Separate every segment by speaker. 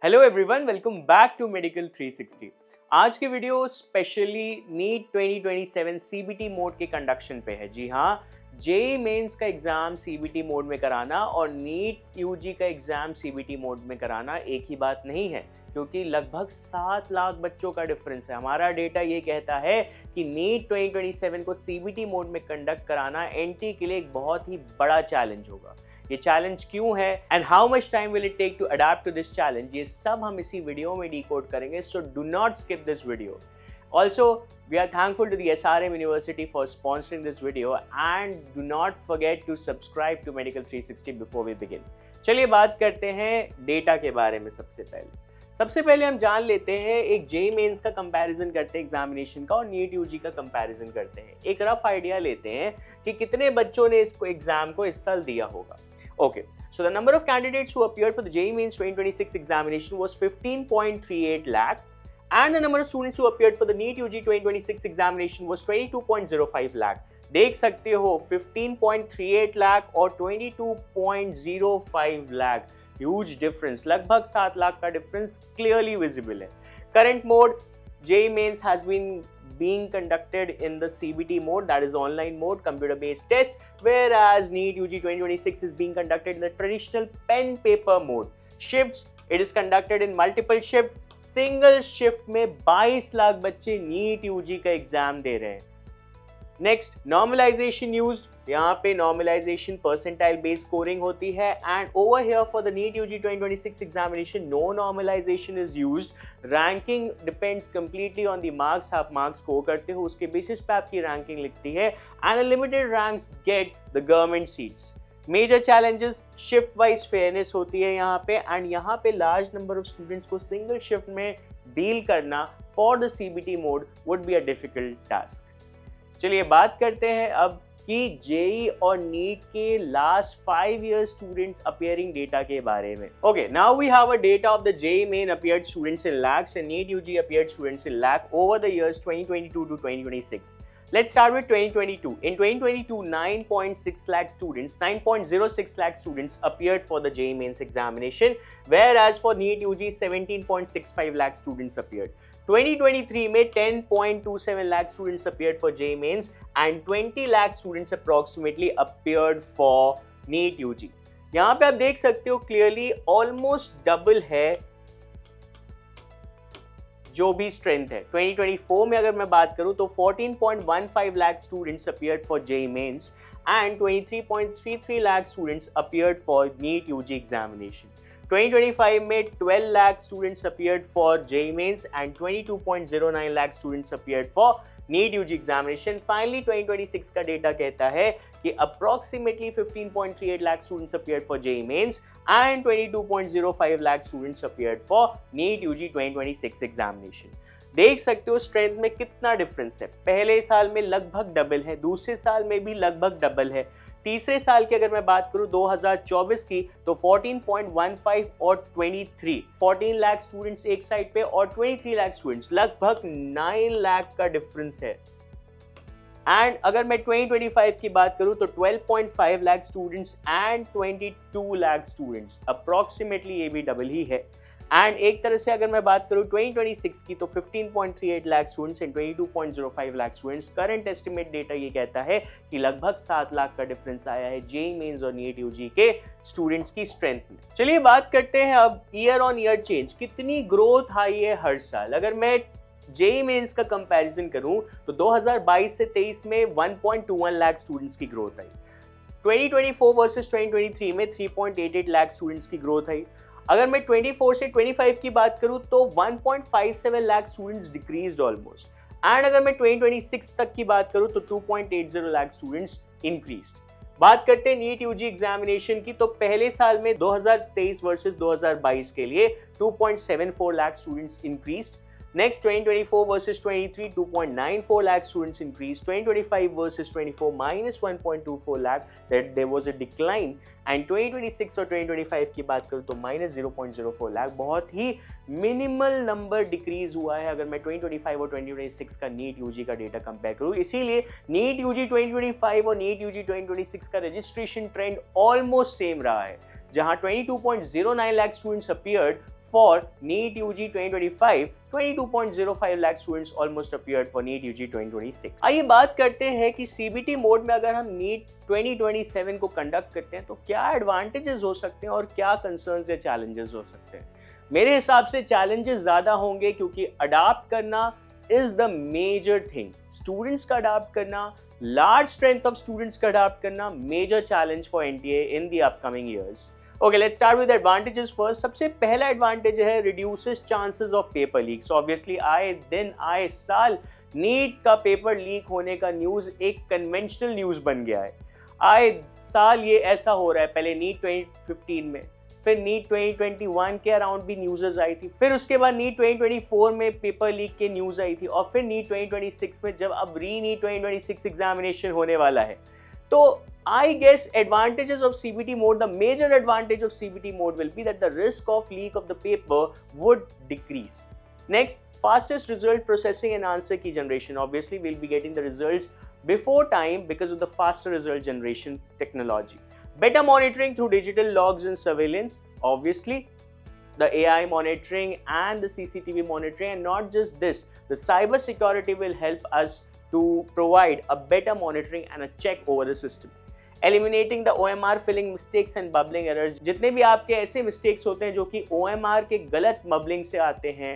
Speaker 1: Hello everyone, welcome back to medical 360। आज की video specially NEET 2027 CBT mode के conduction पे है। जी हाँ, जेईई मेंस का एग्जाम सीबीटी मोड में कराना और नीट यूजी का एग्जाम सीबीटी मोड में कराना एक ही बात नहीं है, क्योंकि लगभग 7 लाख बच्चों का डिफरेंस है। हमारा डेटा ये कहता है कि नीट 2027 को सीबीटी मोड में कंडक्ट कराना एनटी के लिए एक बहुत ही बड़ा चैलेंज होगा। ये चैलेंज क्यों है and how much time will it take to adapt to this challenge, ये सब हम इसी वीडियो में डिकोड करेंगे। So do not skip this video. Also, we are thankful to the SRM University for sponsoring this video and do not forget to subscribe to Medical 360 before we begin. चलिए बात करते हैं data के बारे में। सबसे पहले हम जान लेते हैं, एक जेईई मेंस का कंपैरिजन करते हैं एग्जामिनेशन का और नीट यूजी का कंपैरिजन करते हैं। एक रफ आइडिया लेते हैं कि कितने बच्चों ने इसको एग्जाम को इस साल दिया होगा। Okay, so the number of candidates who appeared for the JEE Mains 2026 examination was 15.38 lakh and the number of students who appeared for the NEET UG 2026 examination was 22.05 lakh. देख सकते हो 15.38 लाख और 22.05 लाख, ह्यूज डिफरेंस, लगभग 7 लाख का difference clearly visible है। Current mode JEE Mains has been being conducted in the CBT mode, that is online mode, computer based test, whereas NEET UG 2026 is being conducted in the traditional pen paper mode. Shifts, it is conducted in multiple shift, single shift में 22 लाख बच्चे NEET UG का exam दे रहे हैं। Next, normalisation used, यहाँ पे normalisation percentile based scoring होती है and over here for the NEET UG 2026 examination no normalisation is used. Ranking depends completely on the marks, आप मार्क्स स्कोर करते हो उसके बेसिस पे आपकी रैंकिंग लिखती है and limited ranks get the government seats. Major challenges, shift wise fairness होती है यहाँ पे एंड यहाँ पे लार्ज नंबर ऑफ स्टूडेंट्स को सिंगल शिफ्ट में डील करना for the CBT mode would be a difficult task. चलिए बात करते हैं अब कि जेईई और नीट के last 5 years students appearing data के बारे में। Okay, now we have a data of the JEE main appeared students in lakhs and NEET UG appeared students in lakh over the years 2022 to 2026. Let's start with 2022. In 2022, 9.6 lakh students, 9.06 lakh students appeared for the JEE Mains examination, whereas for NEET UG, 17.65 lakh students appeared. 2023 में 10.27 lakh students appeared for JEE Mains and 20 lakh students approximately appeared for NEET UG. यहाँ पे आप देख सकते हो clearly almost double है जो भी स्ट्रेंथ है। 2024 में अगर मैं बात करूं तो 14.15 lakh students appeared for JEE mains and 23.33 lakh students appeared for NEET UG examination. 2025 में 12 lakh students appeared for JEE mains and 22.09 lakh students appeared for NEET UG examination. Finally 2026 का डेटा कहता है कि approximately 15.38 lakh students appeared for JEE mains and 22.05 lakh students appeared for NEET UG 2026 examination. देख सकते हो strength में कितना डिफरेंस है। पहले साल में लगभग डबल है, दूसरे साल में भी लगभग डबल है, तीसरे साल की अगर मैं बात करूं 2024 की तो 14.15 और 23, 14 लाख स्टूडेंट्स एक साइड पे और 23 लाख स्टूडेंट्स, लगभग 9 लाख का डिफरेंस है। एंड अगर मैं 2025 की बात करूं तो 12.5 lakh students and 22 lakh students, approximately ये भी डबल ही है। एंड एक तरह से अगर मैं बात करूं 2026 की तो 15.38 lakh students and 22.05 lakh students. Current estimate data ये कहता है कि लगभग 7 लाख का डिफरेंस आया है जेईई मेंस और नीट यूजी के स्टूडेंट्स की स्ट्रेंथ में। चलिए बात करते हैं अब ईयर ऑन ईयर चेंज, कितनी ग्रोथ आई है हर साल। अगर मैं जेईई मेंस का कंपैरिजन करूं तो 2022 से 23 में 1.21 लाख स्टूडेंट्स की ग्रोथ आई। 2024 वर्सेस 2023 में 3.88 लाख स्टूडेंट्स की ग्रोथ आई। अगर मैं 24 से 25 की बात करूं तो 1.57 lakh students decreased almost. And अगर मैं 2026 तक की बात करूं तो 2.80 लाख स्टूडेंट्स इंक्रीज्ड। बात करते हैं नीट यूजी एग्जामिनेशन की तो पहले साल में 2023 वर्सेस 2022 के लिए 2.74 lakh students increased. Next, 2024 versus 23, 2.94 lakh students increased. 2025 versus 24, minus 1.24 lakh. That there was a decline. And 2026 और 2025 की बात करूँ तो minus 0.04 lakh. बहुत ही मिनिमल नंबर डिक्रीज हुआ है अगर मैं 2025 और 2026 का नीट यूजी का डेटा कंपेयर करूँ। इसीलिए नीट यूजी 2025 और नीट यूजी 2026 का रजिस्ट्रेशन ट्रेंड ऑलमोस्ट सेम रहा है, जहां 22.09 lakh students appeared for NEET UG 2025, 22.05 lakh students almost appeared for NEET UG 2026. आइए बात करते हैं कि CBT मोड में अगर हम NEET 2027 को कंडक्ट करते हैं तो क्या एडवांटेजेस हो सकते हैं और क्या कंसर्न्स या चैलेंजेस हो सकते हैं। मेरे हिसाब से चैलेंजेस ज़्यादा होंगे क्योंकि अडाप्ट करना is the major thing. Students का अडाप्ट करना, लार्ज स्ट्रेंथ ऑफ स्टूडेंट्स का अडाप्ट करना major challenge for NTA in the upcoming years. Okay, let's start with advantages first. सबसे पहला एडवांटेज है reduces chances of paper leaks. Obviously आए दिन आए साल नीट का पेपर लीक होने का न्यूज़ एक कन्वेंशनल न्यूज़ बन गया है। आए साल ये ऐसा हो रहा है। पहले नीट 2015 में, फिर नीट 2021 के अराउंड भी न्यूज़ आई थी, फिर उसके बाद नीट 2024 में पेपर लीक के न्यूज़ आई थी, और फिर नीट 2026 में जब अब नीट 2026 एग्जामिनेशन होने वाला है। तो I guess advantages of CBT mode, the major advantage of CBT mode will be that the risk of leak of the paper would decrease. Next, fastest result processing and answer key generation. Obviously, we'll be getting the results before time because of the faster result generation technology. Better monitoring through digital logs and surveillance. Obviously, the AI monitoring and the CCTV monitoring, and not just this, the cyber security will help us to provide a better monitoring and a check over the system. Eliminating the OMR filling mistakes and bubbling errors. जितने भी आपके ऐसे mistakes होते हैं जो कि OMR के गलत बबलिंग से आते हैं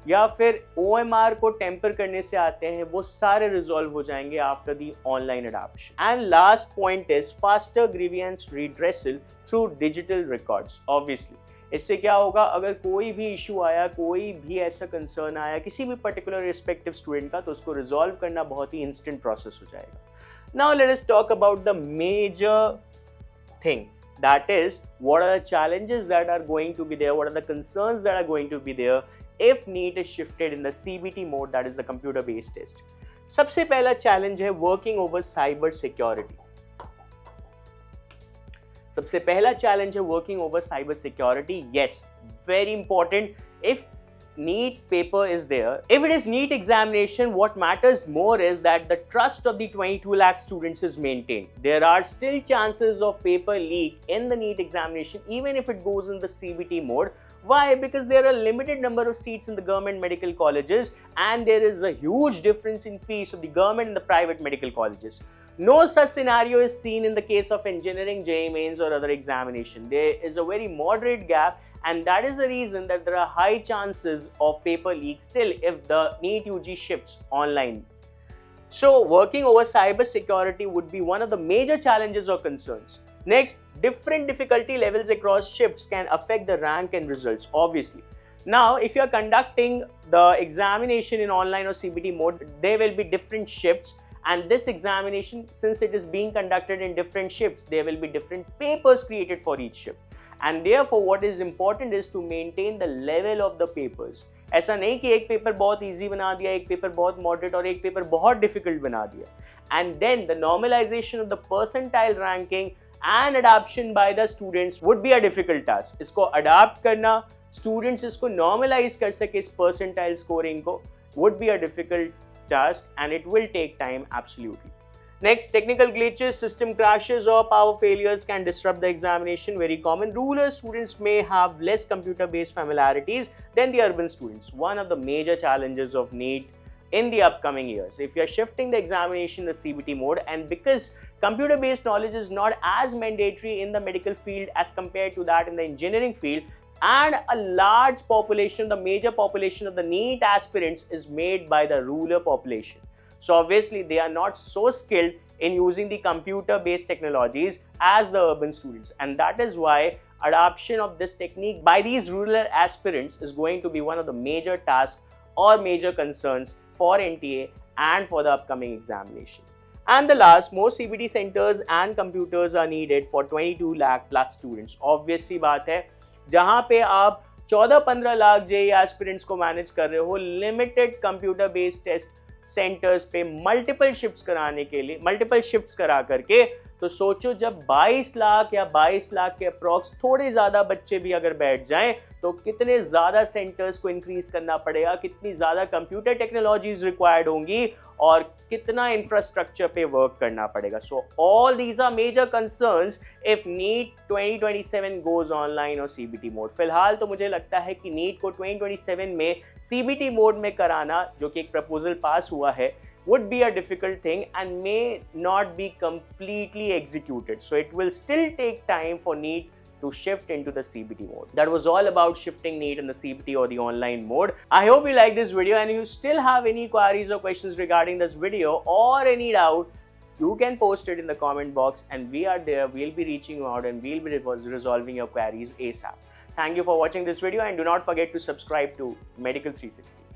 Speaker 1: या फिर OMR को टेम्पर करने से आते हैं, वो सारे रिजॉल्व हो जाएंगे after the online adoption. And last point is faster grievance redressal through digital records. Obviously इससे क्या होगा, अगर कोई भी इशू आया, कोई भी ऐसा कंसर्न आया किसी भी पर्टिकुलर रिस्पेक्टिव स्टूडेंट का, तो उसको रिजॉल्व करना बहुत ही इंस्टेंट प्रोसेस हो जाएगा। Now let us talk about the major thing, that is what are the challenges that are going to be there, what are the concerns that are going to be there if NEET is shifted in the CBT mode, that is the computer based test. सबसे पहला challenge है working over cyber security. सबसे पहला challenge है working over cyber security. Yes, very important. If NEET paper is there, if it is NEET examination, what matters more is that the trust of the 22 lakh students is maintained. There are still chances of paper leak in the NEET examination even if it goes in the CBT mode. Why? Because there are a limited number of seats in the government medical colleges and there is a huge difference in fees of the government and the private medical colleges. No such scenario is seen in the case of engineering, JEE Mains or other examination. There is a very moderate gap, and that is the reason that there are high chances of paper leak still if the NEET UG shifts online. So working over cyber security would be one of the major challenges or concerns. Next, different difficulty levels across shifts can affect the rank and results, obviously. Now, if you are conducting the examination in online or CBT mode, there will be different shifts, and this examination, since it is being conducted in different shifts, there will be different papers created for each shift. And therefore what is important is to maintain the level of the papers. ऐसा नहीं कि एक paper बहुत easy बना दिया, एक paper बहुत moderate और एक पेपर बहुत difficult बना दिया. And then the normalization of the percentile ranking and adoption by the students would be a difficult task. इसको adapt करना, students इसको normalize कर सके इस percentile scoring को, would be a difficult task and it will take time absolutely. Next, technical glitches, system crashes or power failures can disrupt the examination. Very common. Rural students may have less computer-based familiarities than the urban students. One of the major challenges of NEET in the upcoming years. If you are shifting the examination to CBT mode, and because computer-based knowledge is not as mandatory in the medical field as compared to that in the engineering field, and a large population, the major population of the NEET aspirants is made by the rural population. So obviously they are not so skilled in using the computer based technologies as the urban students, and that is why adoption of this technique by these rural aspirants is going to be one of the major tasks or major concerns for NTA and for the upcoming examination. And the last, more CBT centers and computers are needed for 22 lakh plus students. Obvious सी बात है, जहाँ पे आप 14-15 lakh JEE aspirants को manage कर रहे हो, limited computer based test centres पे मल्टीपल शिफ्ट्स कराने के लिए, मल्टीपल शिफ्ट्स करा करके तो सोचो जब 22 लाख या 22 लाख के अप्रॉक्स थोड़े ज़्यादा बच्चे भी अगर बैठ जाएं तो कितने ज़्यादा सेंटर्स को इंक्रीज करना पड़ेगा, कितनी ज़्यादा कंप्यूटर टेक्नोलॉजीज रिक्वायर्ड होंगी और कितना इंफ्रास्ट्रक्चर पे वर्क करना पड़ेगा. So all these are major concerns if NEET 2027 goes online और सीबीटी मोड. फिलहाल तो मुझे लगता है कि नीट को 2027 में सीबीटी मोड में कराना, जो कि एक प्रपोजल पास हुआ है, would be a difficult thing and may not be completely executed. So it will still take time for NEET to shift into the CBT mode. That was all about shifting NEET in the CBT or the online mode. I hope you like this video, and if you still have any queries or questions regarding this video or any doubt, you can post it in the comment box and we are there. We'll be reaching you out and we'll be resolving your queries ASAP. Thank you for watching this video and do not forget to subscribe to Medical 360.